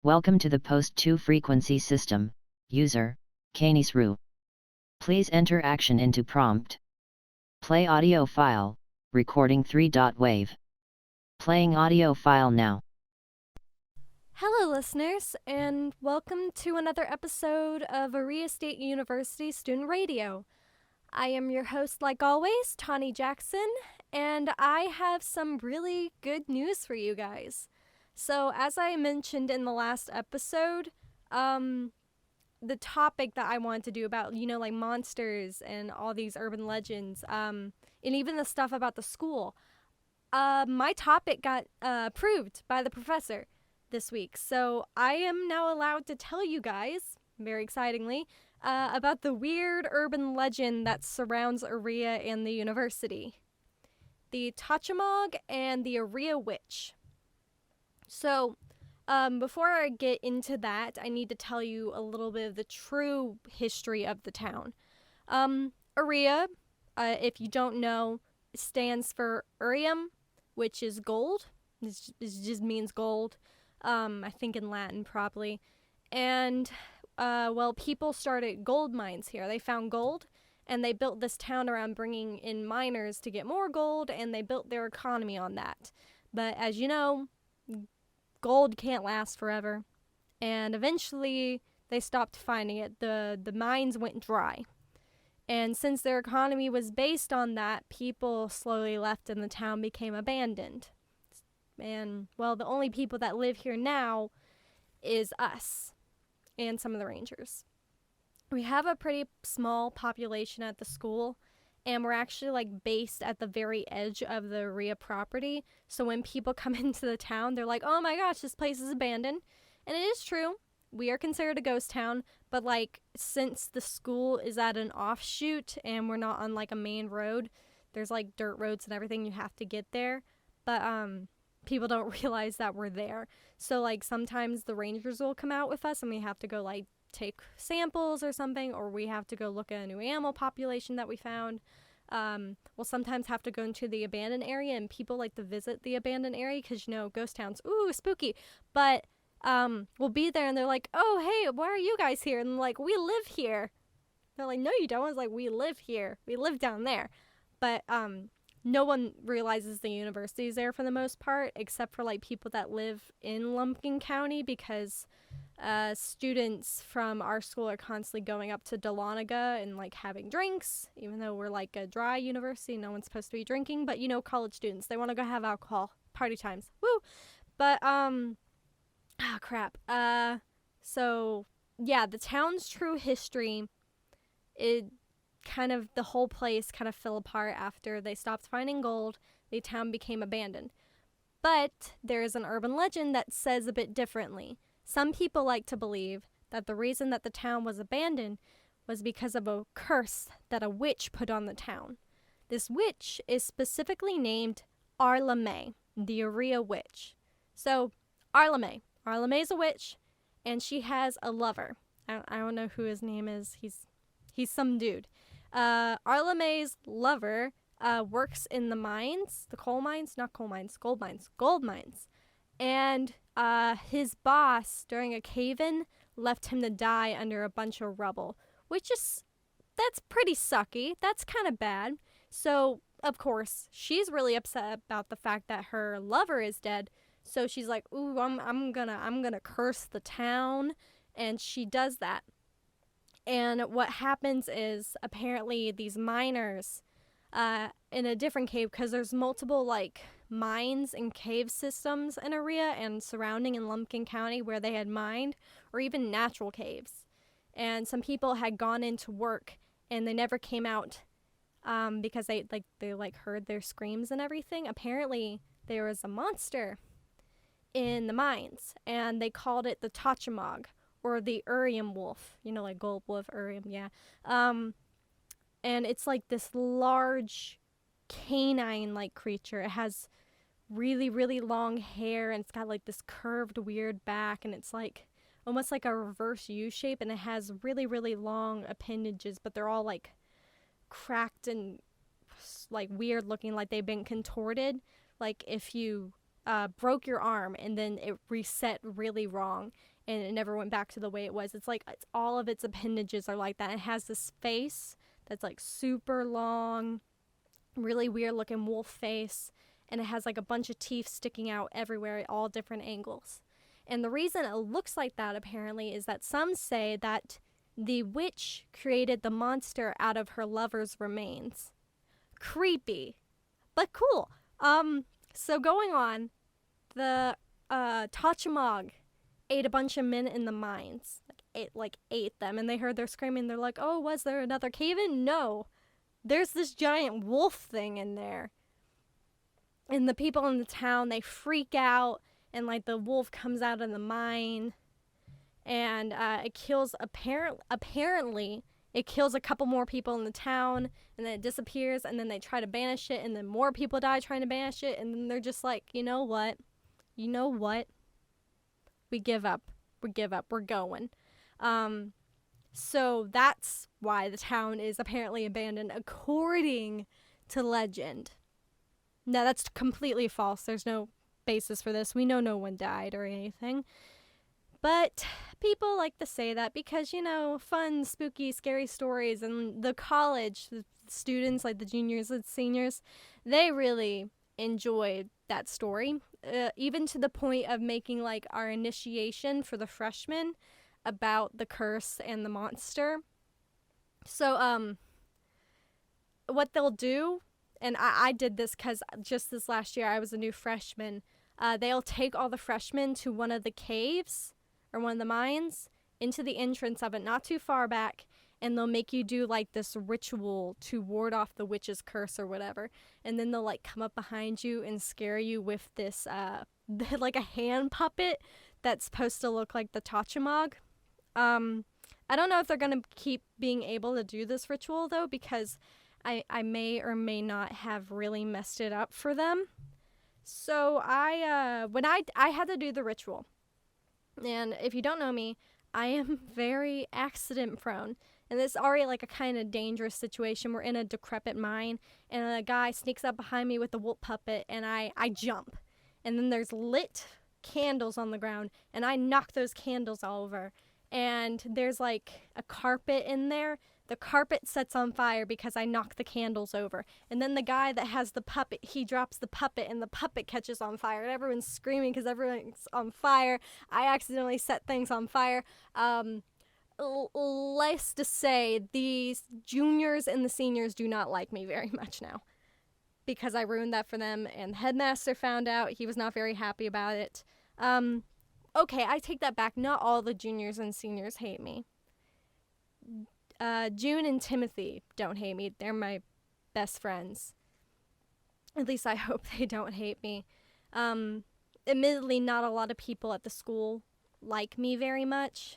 Welcome to the Post 2 frequency system. User, Canis Rue. Please enter action into prompt. Play audio file, recording 3.wave. Playing audio file now. Hello listeners, and welcome to another episode of ASU State University Student Radio. I am your host, like always, Tawny Jackson, and I have some really good news for you guys. So, as I mentioned in the last episode, the topic that I wanted to do about, like monsters and all these urban legends, and even the stuff about the school, my topic got approved by the professor this week. So, I am now allowed to tell you guys, very excitingly, about the weird urban legend that surrounds Aria and the university. The Tachimog and the Aria Witch. So, before I get into that, I need to tell you a little bit of the true history of the town. Aria, if you don't know, stands for Urium, which is gold. This just means gold. I think in Latin, probably. And, people started gold mines here. They found gold, and they built this town around bringing in miners to get more gold, and they built their economy on that. But as you know, gold can't last forever, and eventually they stopped finding it. The mines went dry, and since their economy was based on that, people slowly left and the town became abandoned. And, the only people that live here now is us and some of the rangers. We have a pretty small population at the school, and we're actually based at the very edge of the Aria property. So when people come into the town, they're like, oh my gosh, this place is abandoned. And it is true. We are considered a ghost town. But since the school is at an offshoot and we're not on a main road, there's dirt roads and everything, you have to get there. But people don't realize that we're there. So sometimes the rangers will come out with us and we have to go take samples or something, or we have to go look at a new animal population that we found. We'll sometimes have to go into the abandoned area, and people like to visit the abandoned area because, ghost towns, ooh, spooky. But we'll be there, and they're like, oh, hey, why are you guys here? And we live here. They're like, no, you don't. It's we live here. We live down there. But no one realizes the university is there for the most part, except for people that live in Lumpkin County, because students from our school are constantly going up to Dahlonega and having drinks, even though we're a dry university, no one's supposed to be drinking. But college students, they want to go have alcohol, party times, woo. But so yeah, the town's true history, the whole place kind of fell apart after they stopped finding gold. The town became abandoned. But there is an urban legend that says a bit differently. Some people like to believe that the reason that the town was abandoned was because of a curse that a witch put on the town. This witch is specifically named Arla May, the Aria witch. So, Arla May is a witch, and she has a lover. I don't know who his name is. He's some dude. Arla May's lover works in the mines, gold mines. And his boss, during a cave-in, left him to die under a bunch of rubble, that's pretty sucky. That's kind of bad. So, of course, she's really upset about the fact that her lover is dead. So she's like, ooh, I'm gonna curse the town. And she does that. And what happens is, apparently, these miners, in a different cave, because there's multiple, mines and cave systems in Aria and surrounding in Lumpkin County where they had mined, or even natural caves. And some people had gone into work, and they never came out, because they heard their screams and everything. Apparently, there was a monster in the mines, and they called it the Tachimog, or the Urium wolf, gold wolf, Urium, yeah. And it's this large canine-like creature. It has really, really long hair, and it's got this curved, weird back, and it's almost like a reverse U shape, and it has really, really long appendages, but they're all cracked and weird looking, they've been contorted. If you broke your arm and then it reset really wrong and it never went back to the way it was. It's like all of its appendages are like that. It has this face that's like super long, really weird looking wolf face, and it has like a bunch of teeth sticking out everywhere at all different angles. And the reason it looks like that apparently is that some say that the witch created the monster out of her lover's remains. Creepy, but cool. So going on, the Tachimog ate a bunch of men in the mines. Ate them, and they heard their screaming. They're like, oh, was there another cave-in? No. There's this giant wolf thing in there. And the people in the town, they freak out, and like the wolf comes out of the mine, and it kills, apparently, it kills a couple more people in the town, and then it disappears, and then they try to banish it, and then more people die trying to banish it, and then they're just like, you know what? We give up. We're going. So that's why the town is apparently abandoned, according to legend. Now, that's completely false. There's no basis for this. We know no one died or anything. But people like to say that because, fun, spooky, scary stories. And the college, the students, like the juniors and seniors, they really enjoyed that story. Even to the point of making, like, our initiation for the freshmen about the curse and the monster. So, what they'll do, and I did this because just this last year I was a new freshman, they'll take all the freshmen to one of the caves or one of the mines into the entrance of it, not too far back, and they'll make you do like this ritual to ward off the witch's curse or whatever. And then they'll like come up behind you and scare you with this like a hand puppet that's supposed to look like the Tachimog. I don't know if they're gonna keep being able to do this ritual though, because I may or may not have really messed it up for them. So when I had to do the ritual, and if you don't know me, I am very accident prone. And this is already like a kind of dangerous situation. We're in a decrepit mine, and a guy sneaks up behind me with a wolf puppet, and I jump. And then there's lit candles on the ground, and I knock those candles all over. And there's like a carpet in there. The carpet sets on fire because I knocked the candles over. And then the guy that has the puppet, he drops the puppet and the puppet catches on fire. And everyone's screaming because everyone's on fire. I accidentally set things on fire. Less to say, these juniors and the seniors do not like me very much now because I ruined that for them. And the headmaster found out. He was not very happy about it. Okay, I take that back. Not all the juniors and seniors hate me. June and Timothy don't hate me. They're my best friends. At least I hope they don't hate me. Admittedly, not a lot of people at the school like me very much.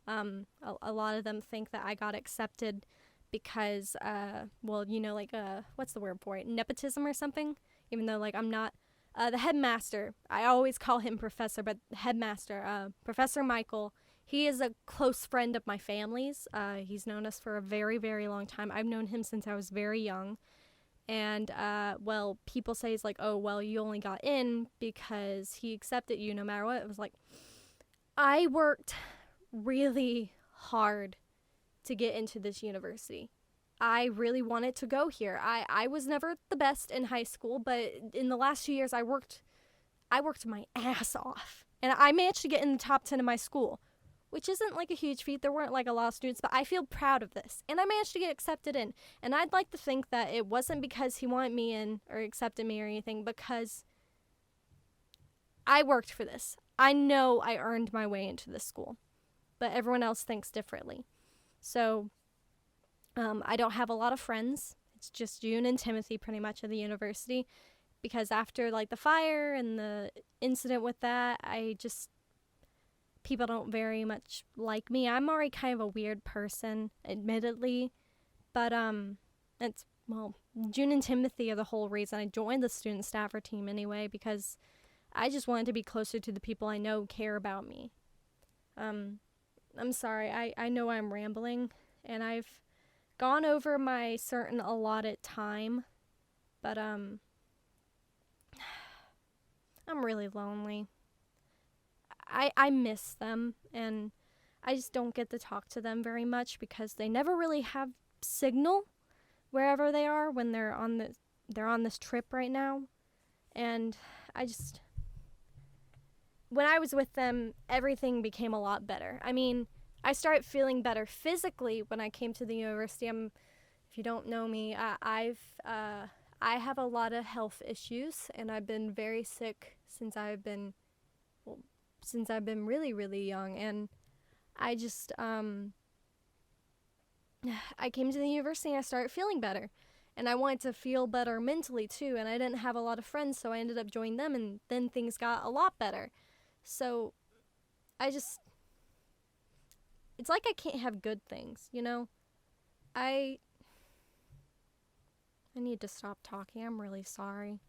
A lot of them think that I got accepted because, what's the word for it? Nepotism or something? Even though, like, I'm not. The headmaster, I always call him Professor, but headmaster, Professor Michael, he is a close friend of my family's. He's known us for a very, very long time. I've known him since I was very young. And, people say he's like, oh, well, you only got in because he accepted you no matter what. It was like, I worked really hard to get into this university. I really wanted to go here. I was never the best in high school, but in the last 2 years, I worked my ass off. And I managed to get in the top 10 of my school, which isn't like a huge feat. There weren't like a lot of students, but I feel proud of this. And I managed to get accepted in. And I'd like to think that it wasn't because he wanted me in or accepted me or anything, because I worked for this. I know I earned my way into this school, but everyone else thinks differently. So I don't have a lot of friends. It's just June and Timothy pretty much at the university, because after like the fire and the incident with that, people don't very much like me. I'm already kind of a weird person, admittedly, but June and Timothy are the whole reason I joined the student staffer team anyway, because I just wanted to be closer to the people I know care about me. I'm sorry, I know I'm rambling, and I've gone over my certain allotted time, but I'm I'm really lonely. I miss them, and I just don't get to talk to them very much because they never really have signal wherever they are when they're on this trip right now. And when I was with them, everything became a lot better. I mean, I started feeling better physically when I came to the university. If you don't know me, I have a lot of health issues, and I've been very sick since I've been really, really young. And I came to the university and I started feeling better. And I wanted to feel better mentally too, and I didn't have a lot of friends, so I ended up joining them, and then things got a lot better. So it's like I can't have good things, you know? I need to stop talking. I'm really sorry.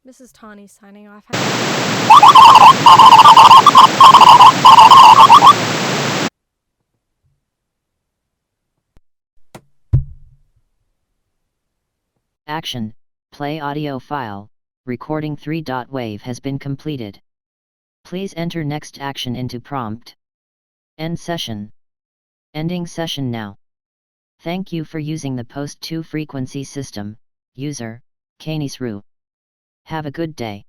This is Tawny signing off. Action, play audio file, recording 3.wave has been completed. Please enter next action into prompt. End session. Ending session now. Thank you for using the post 2 frequency system, user, Canis Rue. Have a good day.